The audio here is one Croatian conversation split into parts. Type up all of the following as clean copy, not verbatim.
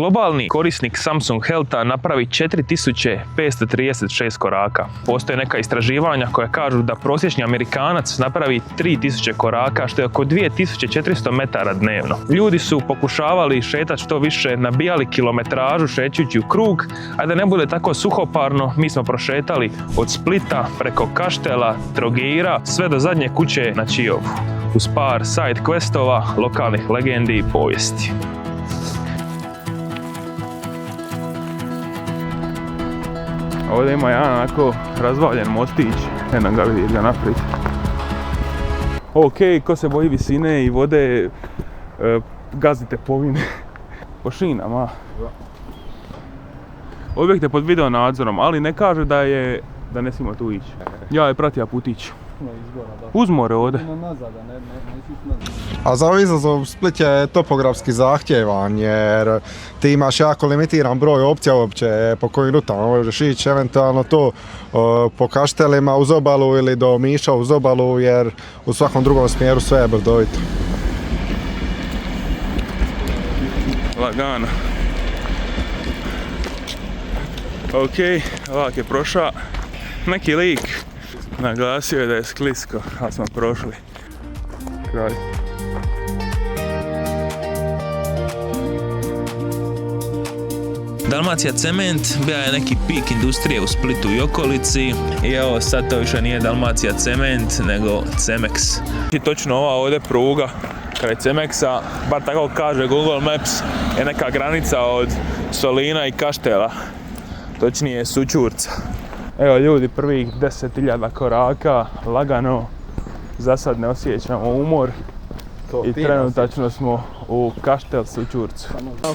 Globalni korisnik Samsung Healtha napravi 4536 koraka. Postoje neka istraživanja koja kažu da prosječni Amerikanac napravi 3000 koraka, što je oko 2400 metara dnevno. Ljudi su pokušavali šetati što više, nabijali kilometražu šećući u krug, a da ne bude tako suhoparno, mi smo prošetali od Splita preko Kaštela, Trogira, sve do zadnje kuće na Čiovu, uz par side questova, lokalnih legendi i povijesti. Ovdje ima jedan onako razvaljen mostić, jednom ga vidi ga naprijed. Ok, ko se boji visine i vode, gazite povine po šinama. Objekt je pod video nadzorom, ali ne kaže da ne smijemo tu ići. Ja je pratio putić. Uz more ovdje. A za ovaj izazov Split je topografski zahtjevan jer ti imaš jako limitiran broj opcija uopće po kojim rutama možeš ići, eventualno to po Kaštelima uz obalu ili do Omiša uz obalu jer u svakom drugom smjeru sve je brdovito. Lagano. Ok, vlak je prošao. Neki lik naglasio je da je sklisko, ali smo prošli. Kraj. Dalmacija cement bio je neki pik industrije u Splitu i okolici i evo sad to više nije Dalmacija cement nego Cemex. I točno ova ovdje pruga kraj Cemexa, bar tako kaže Google Maps, je neka granica od Solina i Kaštela, točnije Sućurca. Evo ljudi, prvih 10.000 koraka, lagano, za sad ne osjećamo umor i trenutačno smo u Kaštel Sućurcu.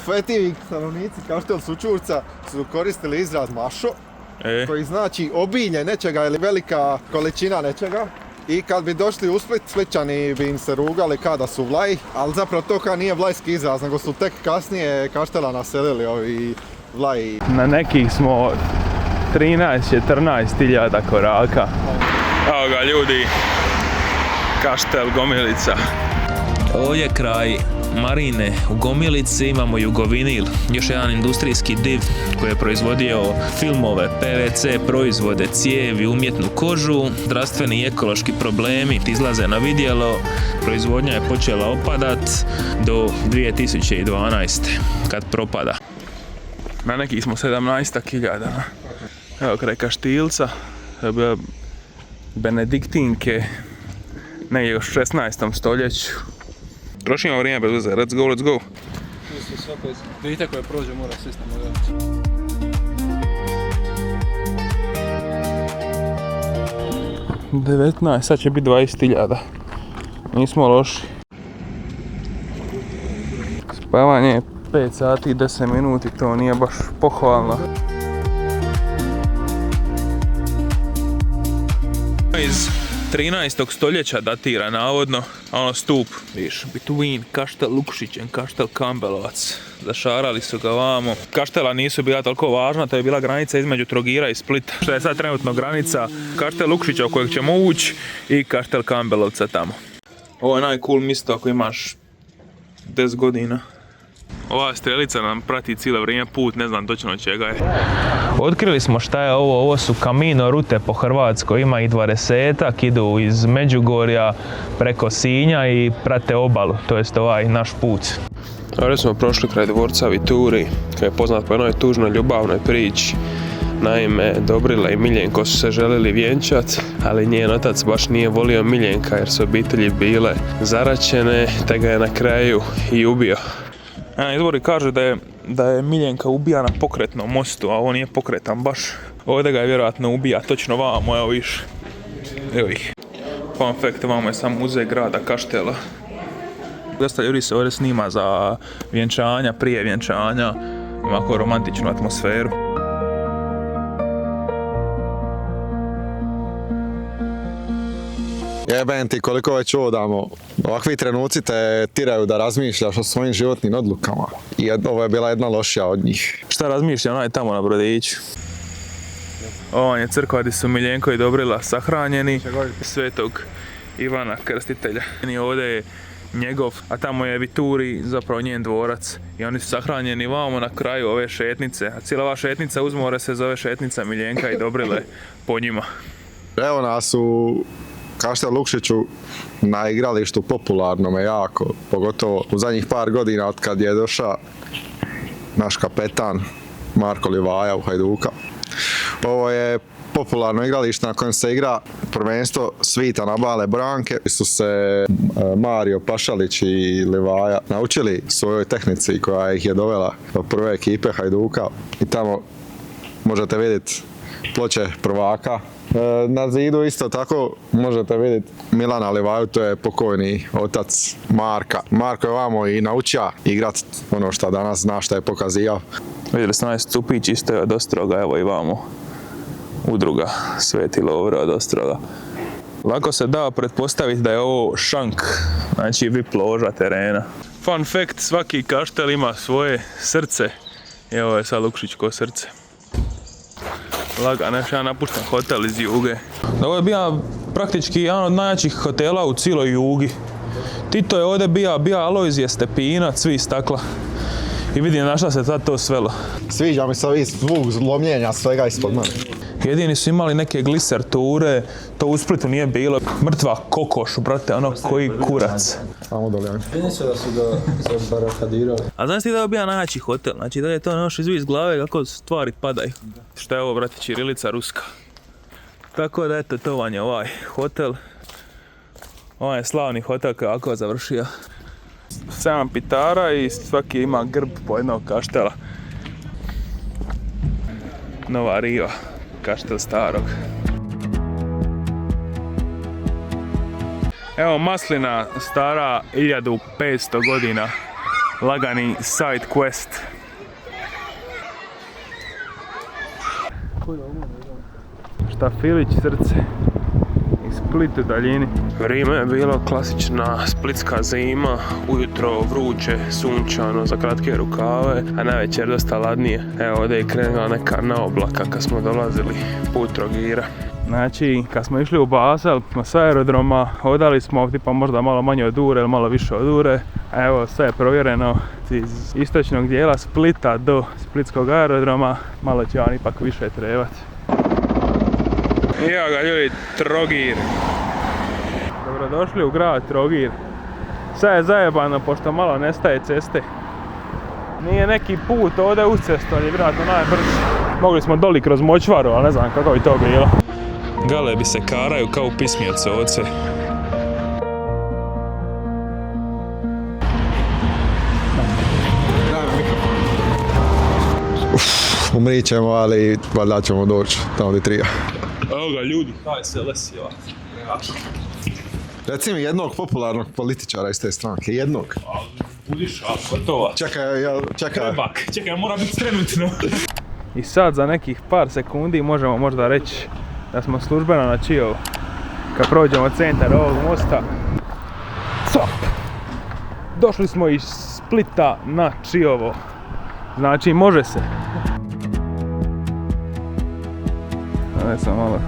Fetivi stanovnici Kaštel Sućurca su koristili izraz mašo, koji znači obilje nečega ili velika količina nečega. I kad bi došli u Split, Splićani bi im se rugali kada su vlaji, ali zapravo to kao nije vlajski izraz, nego su tek kasnije Kaštela naselili ovi vlaji. Na nekih smo 13-14.000 koraka. Evo ga ljudi, Kaštel Gomilica. Ovdje kraj marine u Gomilici imamo Jugovinil, još jedan industrijski div koji je proizvodio filmove, PVC proizvode, cijevi, umjetnu kožu. Zdravstveni i ekološki problemi izlaze na vidjelo, proizvodnja je počela opadat do 2012. kad propada. Na nekih smo 17.000. Evo kraj Kaštilca, to je bio Benediktinke, negdje još u 16. stoljeću. Trošimo vrijeme bez veze, let's go. Svako dite koje prođe mora sistem odaviti. Sad će biti 20.000. Nismo loši. Spavanje je 5 sati i 10 minuti, to nije baš pohvalno. Iz 13. stoljeća datira navodno, a ono stup, viš, between Kaštel Lukšić and Kaštel Kambelovac. Zašarali su ga vamo. Kaštela nisu bila toliko važna, to je bila granica između Trogira i Splita. Što je sad trenutno granica Kaštel Lukšića u kojeg ćemo ući i Kaštel Kambelovca tamo. Ovo je najcool mjesto ako imaš 10 godina. Ova strelica nam prati cijelo vrijeme put, ne znam točno čega je. Otkrili smo šta je ovo, ovo su Camino rute po Hrvatskoj, ima ih 20-ak, idu iz Međugorja preko Sinja i prate obalu, to jest ovaj naš put. Ovdje smo prošli kraj dvorca Vituri, koji je poznat po jednoj tužnoj ljubavnoj priči. Naime, Dobrila i Miljenko su se željeli vjenčat, ali njen otac baš nije volio Miljenka jer su obitelji bile zaraćene, te ga je na kraju i ubio. Izvori kaže da je Miljenka ubija na pokretnom mostu, a ovo nije pokretan baš. Ovdje ga je vjerojatno ubija točno vamo, evo viš. Evo ih. Fun fact, vamo je sam muzej grada Kaštela. Dosta ljudi se ovdje snima za vjenčanja, prije vjenčanja. Ima ako romantičnu atmosferu. Jebem ti koliko već odamo. Ovakvi trenuci te tiraju da razmišljaš o svojim životnim odlukama. I ovo je bila jedna lošija od njih. Šta razmišljam, onaj tamo na brodiću. Ovo je crkva gdje su Miljenko i Dobrila sahranjeni. Svetog Ivana Krstitelja. Ovdje je njegov, a tamo je Vituri zapravo njen dvorac. I oni su sahranjeni vamo na kraju ove šetnice. A cijela ova šetnica uz more se zove šetnica Miljenka i Dobrile po njima. Evo nas u Kaštel Lukšiću na igralištu popularnome jako, pogotovo u zadnjih par godina od kad je došao naš kapetan Marko Livaja u Hajduka. Ovo je popularno igralište na kojem se igra prvenstvo svita na Bale Branke. Su se Mario Pašalić i Livaja naučili svojoj tehnici koja ih je dovela do prve ekipe Hajduka i tamo možete vidjeti ploče prvaka. Na zidu isto tako možete vidjeti Milana Livaju, to je pokojni otac Marka. Marko je vamo i naučio igrat ono što danas zna, što je pokazio. Vidjeli ste onaj stupić isto je od Ostroga, evo i vamo udruga Sveti Lovro od Ostroga. Lako se da pretpostaviti da je ovo šank, znači VIP loža terena. Fun fact, svaki kaštel ima svoje srce. I evo je sad Lukšićko srce. Lagano, još jedan napušten hotel iz Juge. Ovo je bio praktički jedan od najjačih hotela u cijeloj Jugi. Tito je ovdje bio Alojzije Stepinac, svi stakla. I vidim na šta se sad to svelo. Sviđa mi se ovi zvuk zlomljenja svega ispod mene. Jedini su imali neke gliser ture, to u Splitu nije bilo. Mrtva kokoš, brate, ono koji kurac. Samo dolje. Vidi se da su ga zabarakadirali. A znaš ti da je bio najjači hotel? Znači da je to noš izvi iz glave kako stvari padaju. Šta je ovo, brate, ćirilica ruska. Tako da eto, to vam je ovaj hotel. Ovaj je slavni hotel kako je završio. 7 pitara i svaki ima grb po jednog kaštela. Nova Riva, kaštel starog. Evo maslina stara 1500 godina. Lagani side quest. Štafilić srce. I Split u daljini. Vrijeme je bilo klasična splitska zima, ujutro vruće, sunčano za kratke rukave, a navečer dosta ladnije. Evo ovdje je krenula neka naoblaka kad smo dolazili put Trogira. Znači, kad smo išli u Basel s aerodroma, odali smo tipa možda malo manje od ure ili malo više od ure. A evo, sve je provjereno iz istočnog dijela Splita do splitskog aerodroma, malo će vam ipak više trebati. Evo ga ljudi, Trogir. Dobrodošli u grad Trogir. Sad je zajebano pošto malo nestaje ceste. Nije neki put ovdje uz cestu, ali je vjerojatno najbrži. Mogli smo doli kroz močvaru, ali ne znam kako bi to bilo. Galebi se karaju kao pismi od soce. Umrit ćemo, ali valjda ćemo doći tamo gdje treba. Evo ga ljudi, HSLS je ovak. Reci mi jednog popularnog političara iz te stranke, jednog. Budiš, gotova. Čekaj. Čekaj, mora biti trenutno. I sad za nekih par sekundi možemo možda reći da smo službeno na Čiovu. Kad prođemo centar ovog mosta. Cop! Došli smo iz Splita na Čiovo. Znači može se. Ne sam malo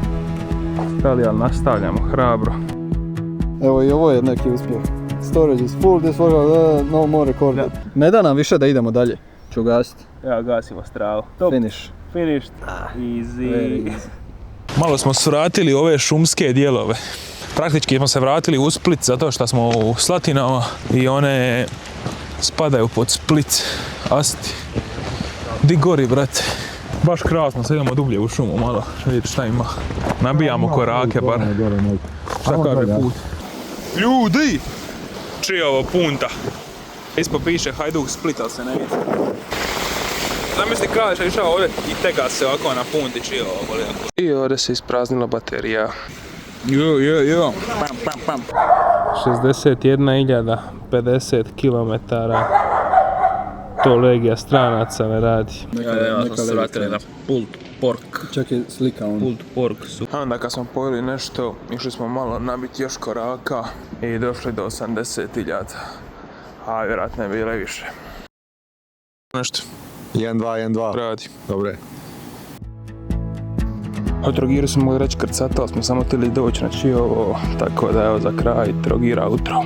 stali, ali nastavljamo hrabro. Evo i ovo je neki uspjeh. Storage is full, this was no more recorded. Ja. Ne da nam više da idemo dalje. Ću gasiti. Evo gasimo stravu. Top. Finished. Easy. Malo smo svratili ove šumske dijelove. Praktički smo se vratili u Split zato što smo u Slatinama i one spadaju pod Split. Asti. Di gori, brate. Baš krasno, sad idemo dublje u šumu malo, vidite šta ima. Nabijamo korake bar. Šta kaže put? Ljudi! Čiovo punta. Ispod piše Hajduk Split, ali se ne vidi. Zamisli kažeš, išao ovdje i tega se ovako na punti Čiovo. I ovdje se ispraznila baterija. Jo. Pam. 61.050 km. To legija stranaca ne radi. Ja smo se vratili na pulled pork. Čekaj, slika on. Pulled pork su. Onda kad smo pojeli nešto, išli smo malo nabiti još koraka i došli do 80.000. A vjerojatno je bilo i više. Nešto. 1-2. Radi. Dobre. O Trogiru smo mogli reći krcata, ali smo samo htjeli doći na Čiovo, tako da evo za kraj Trogira outro.